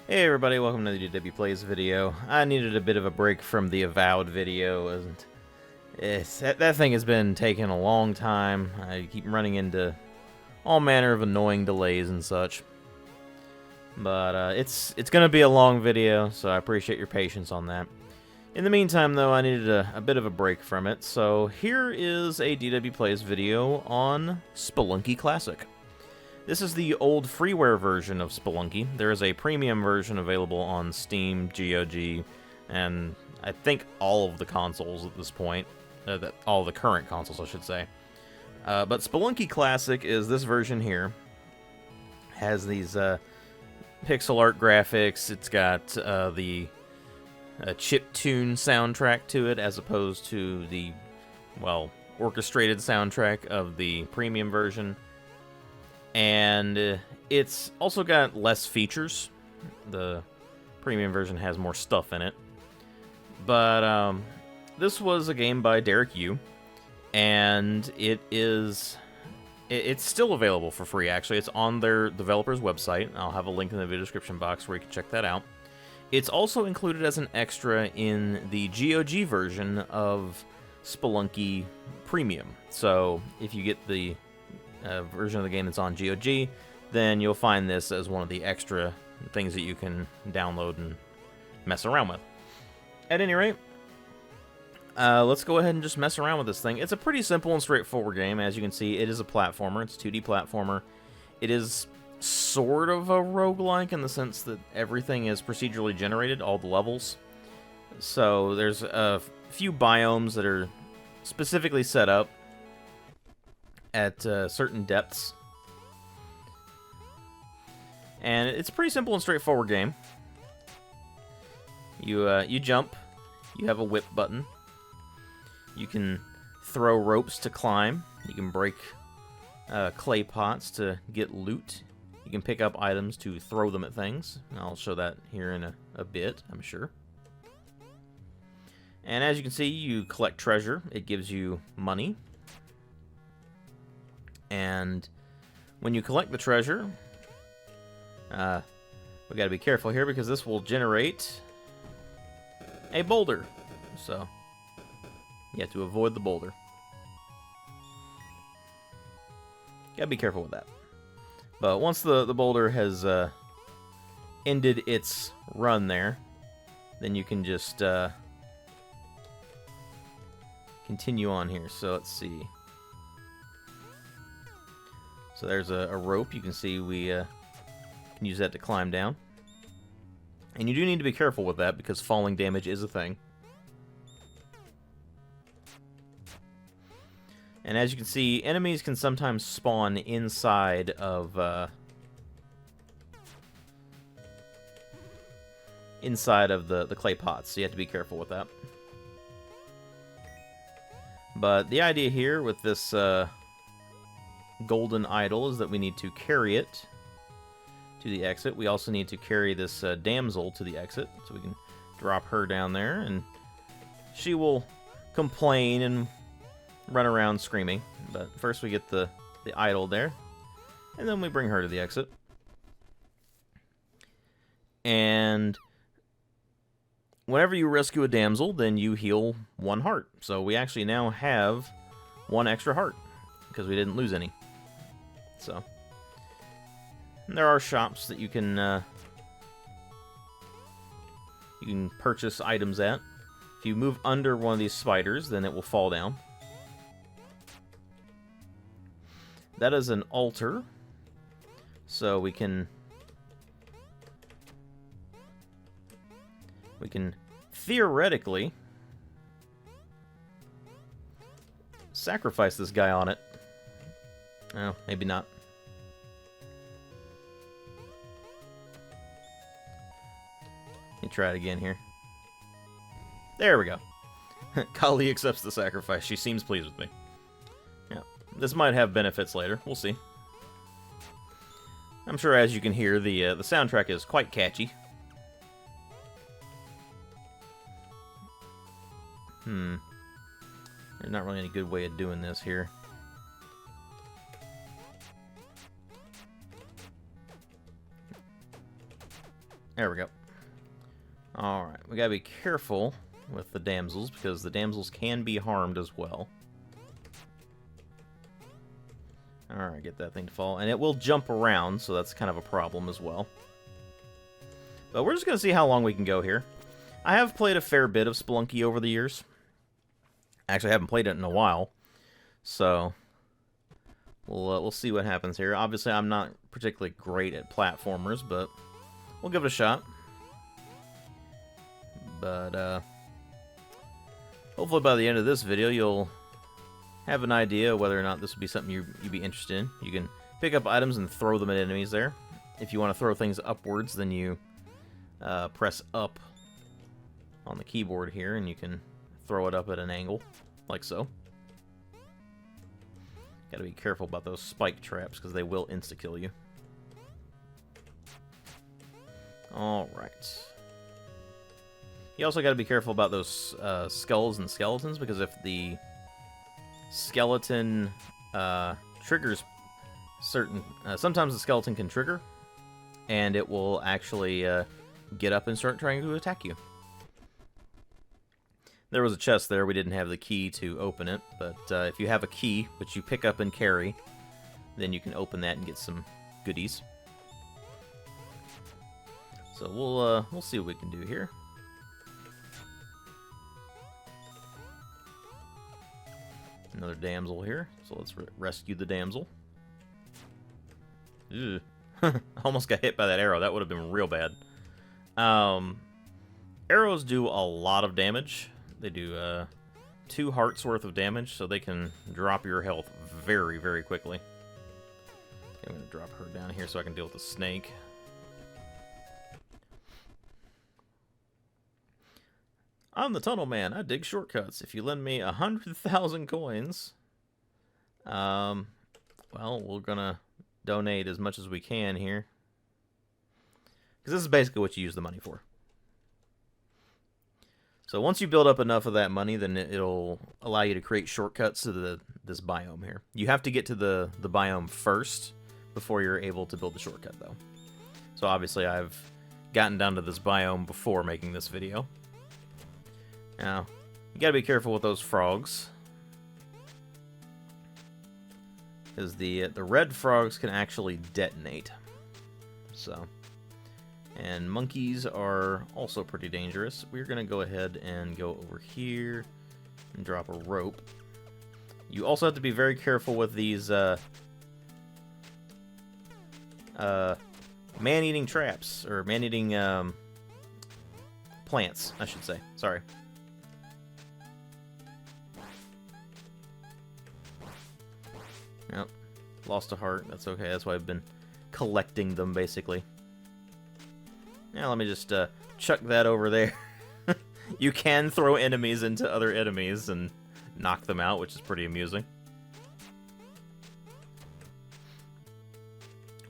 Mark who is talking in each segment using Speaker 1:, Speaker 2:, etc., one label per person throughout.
Speaker 1: Hey everybody, welcome to the DW Plays video. I needed a bit of a break from the Avowed video, and that thing has been taking a long time. I keep running into all manner of annoying delays and such. But it's gonna be a long video, so I appreciate your patience on that. In the meantime, though, I needed a bit of a break from it, so here is a DW Plays video on Spelunky Classic. This is the old freeware version of Spelunky. There is a premium version available on Steam, GOG, and I think all of the consoles at this point. All the current consoles, I should say. But Spelunky Classic is this version here. Has these pixel art graphics. It's got the chiptune soundtrack to it, as opposed to the, well, orchestrated soundtrack of the premium version. And it's also got less features. The premium version has more stuff in it. But this was a game by Derek Yu, and it's still available for free, actually. It's on their developer's website. I'll have a link in the video description box where you can check that out. It's also included as an extra in the GOG version of Spelunky Premium. So if you get the version of the game that's on GOG, then you'll find this as one of the extra things that you can download and mess around with. At any rate, let's go ahead and just mess around with this thing. It's a pretty simple and straightforward game. As you can see, it is a platformer. It's a 2D platformer. It is sort of a roguelike in the sense that everything is procedurally generated, all the levels. So there's a few biomes that are specifically set up at certain depths. And it's a pretty simple and straightforward game. You jump. You have a whip button. You can throw ropes to climb. You can break clay pots to get loot. You can pick up items to throw them at things. I'll show that here in a bit, I'm sure. And as you can see, you collect treasure. It gives you money. And when you collect the treasure, we gotta be careful here because this will generate a boulder. So you have to avoid the boulder. Gotta be careful with that. But once the boulder has ended its run there, then you can just continue on here. So let's see. So there's a rope. You can see we can use that to climb down. And you do need to be careful with that because falling damage is a thing. And as you can see, enemies can sometimes spawn inside of the clay pots, so you have to be careful with that. But the idea here with this golden idol is that we need to carry it to the exit. We also need to carry this damsel to the exit, so we can drop her down there, and she will complain and run around screaming. But first we get the idol there, and then we bring her to the exit. And whenever you rescue a damsel, then you heal 1 heart. So we actually now have 1 extra heart because we didn't lose any. So there are shops that you can purchase items at. If you move under one of these spiders, then it will fall down. That is an altar, so we can theoretically sacrifice this guy on it. Oh, maybe not. Let me try it again here. There we go. Kali accepts the sacrifice. She seems pleased with me. Yeah, this might have benefits later. We'll see. I'm sure, as you can hear, the soundtrack is quite catchy. There's not really any good way of doing this here. There we go. Alright, we gotta be careful with the damsels, because the damsels can be harmed as well. Alright, get that thing to fall. And it will jump around, so that's kind of a problem as well. But we're just gonna see how long we can go here. I have played a fair bit of Spelunky over the years. Actually, I haven't played it in a while. So, we'll see what happens here. Obviously, I'm not particularly great at platformers, but we'll give it a shot. But, hopefully by the end of this video, you'll have an idea whether or not this would be something you'd be interested in. You can pick up items and throw them at enemies there. If you want to throw things upwards, then you press up on the keyboard here, and you can throw it up at an angle, like so. Gotta be careful about those spike traps, because they will insta-kill you. Alright. You also gotta be careful about those skulls and skeletons, because if the skeleton triggers certain... sometimes the skeleton can trigger, and it will actually get up and start trying to attack you. There was a chest there. We didn't have the key to open it, but if you have a key, which you pick up and carry, then you can open that and get some goodies. So we'll see what we can do here. Another damsel here, so let's rescue the damsel. Ugh. Almost got hit by that arrow. That would have been real bad. Arrows do a lot of damage. They do 2 hearts worth of damage, so they can drop your health very, very quickly. Okay, I'm going to drop her down here so I can deal with the snake. I'm the tunnel man. I dig shortcuts. If you lend me 100,000 coins, well, we're going to donate as much as we can here. Because this is basically what you use the money for. So once you build up enough of that money, then it'll allow you to create shortcuts to this biome here. You have to get to the biome first before you're able to build the shortcut, though. So obviously I've gotten down to this biome before making this video. Now, you gotta be careful with those frogs, because the red frogs can actually detonate. So, and monkeys are also pretty dangerous. We're gonna go ahead and go over here and drop a rope. You also have to be very careful with these man-eating traps, or man-eating plants, I should say. Sorry. Yep, lost a heart. That's okay. That's why I've been collecting them, basically. Now, let me just chuck that over there. You can throw enemies into other enemies and knock them out, which is pretty amusing.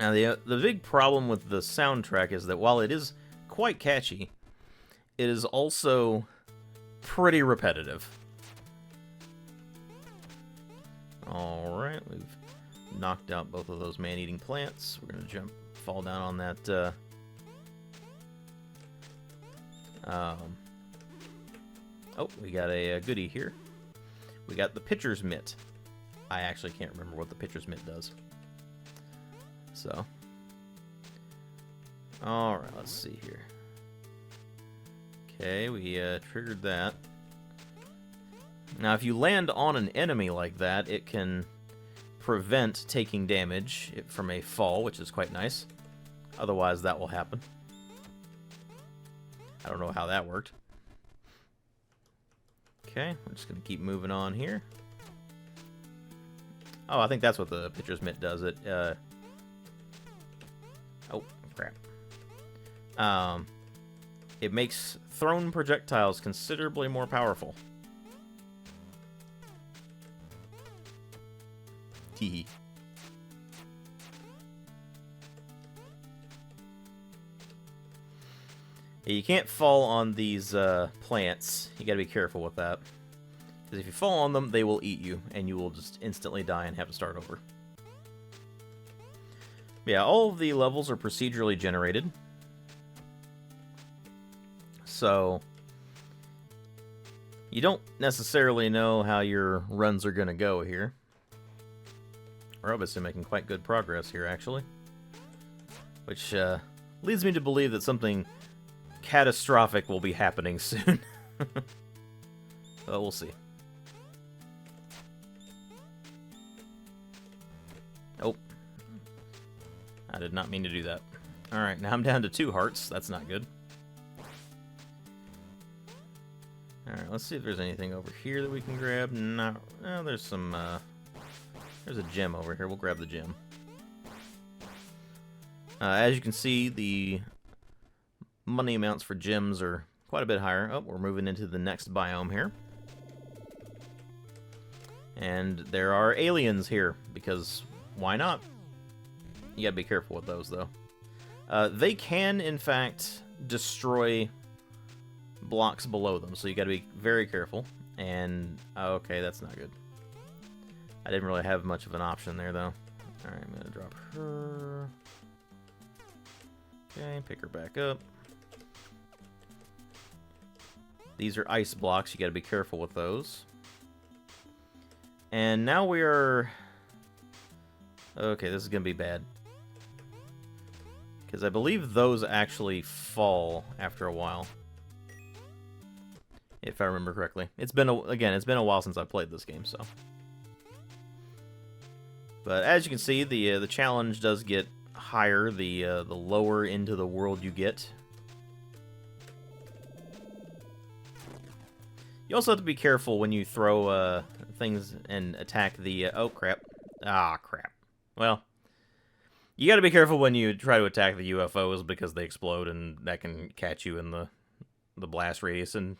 Speaker 1: Now, the big problem with the soundtrack is that while it is quite catchy, it is also pretty repetitive. Alright, we've knocked out both of those man-eating plants. We're going to fall down on that, oh, we got a goodie here. We got the pitcher's mitt. I actually can't remember what the pitcher's mitt does. So, alright, let's see here. Okay, we triggered that. Now, if you land on an enemy like that, it can prevent taking damage from a fall, which is quite nice. Otherwise, that will happen. I don't know how that worked. Okay, we're just going to keep moving on here. Oh, I think that's what the pitcher's mitt does. It, oh, crap. It makes thrown projectiles considerably more powerful. Teehee. Yeah, you can't fall on these plants. You gotta be careful with that. Because if you fall on them, they will eat you, and you will just instantly die and have to start over. Yeah, all of the levels are procedurally generated. So you don't necessarily know how your runs are going to go here. We're obviously making quite good progress here, actually. Which leads me to believe that something catastrophic will be happening soon. But we'll see. Oh. I did not mean to do that. Alright, now I'm down to 2 hearts. That's not good. Alright, let's see if there's anything over here that we can grab. No, there's some, there's a gem over here. We'll grab the gem. As you can see, the money amounts for gems are quite a bit higher. Oh, we're moving into the next biome here. And there are aliens here, because why not? You gotta be careful with those, though. They can, in fact, destroy blocks below them, so you gotta be very careful. And, okay, that's not good. I didn't really have much of an option there, though. Alright, I'm gonna drop her. Okay, pick her back up. These are ice blocks, you gotta be careful with those. And now we are... Okay, this is gonna be bad. Because I believe those actually fall after a while. If I remember correctly. It's been, it's been a while since I played this game, so... But as you can see, the challenge does get higher the lower into the world you get. You also have to be careful when you throw things and attack the... oh, crap. Ah, crap. Well, you gotta be careful when you try to attack the UFOs because they explode and that can catch you in the blast radius and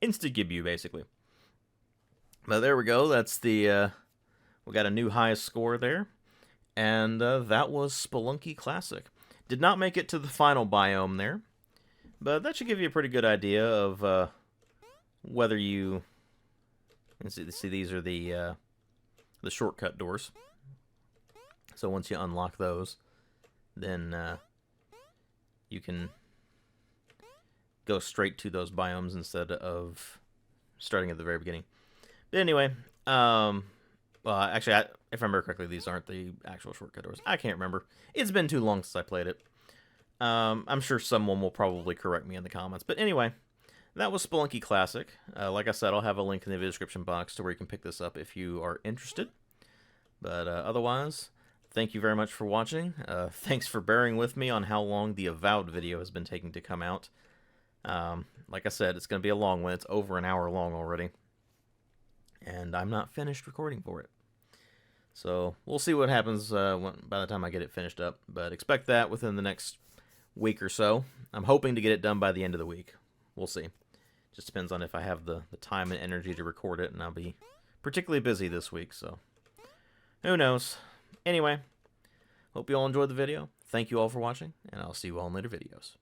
Speaker 1: insta-gib you, basically. But there we go. That's the... we got a new highest score there. And that was Spelunky Classic. Did not make it to the final biome there. But that should give you a pretty good idea of whether you... See, these are the shortcut doors. So once you unlock those, then you can go straight to those biomes instead of starting at the very beginning. But anyway, well, actually, if I remember correctly, these aren't the actual shortcut doors. I can't remember. It's been too long since I played it. I'm sure someone will probably correct me in the comments. But anyway, that was Spelunky Classic. Like I said, I'll have a link in the description box to where you can pick this up if you are interested. But otherwise, thank you very much for watching. Thanks for bearing with me on how long the Avowed video has been taking to come out. Like I said, it's going to be a long one. It's over an hour long already. And I'm not finished recording for it. So we'll see what happens by the time I get it finished up. But expect that within the next week or so. I'm hoping to get it done by the end of the week. We'll see. Just depends on if I have the time and energy to record it. And I'll be particularly busy this week. So who knows. Anyway, hope you all enjoyed the video. Thank you all for watching. And I'll see you all in later videos.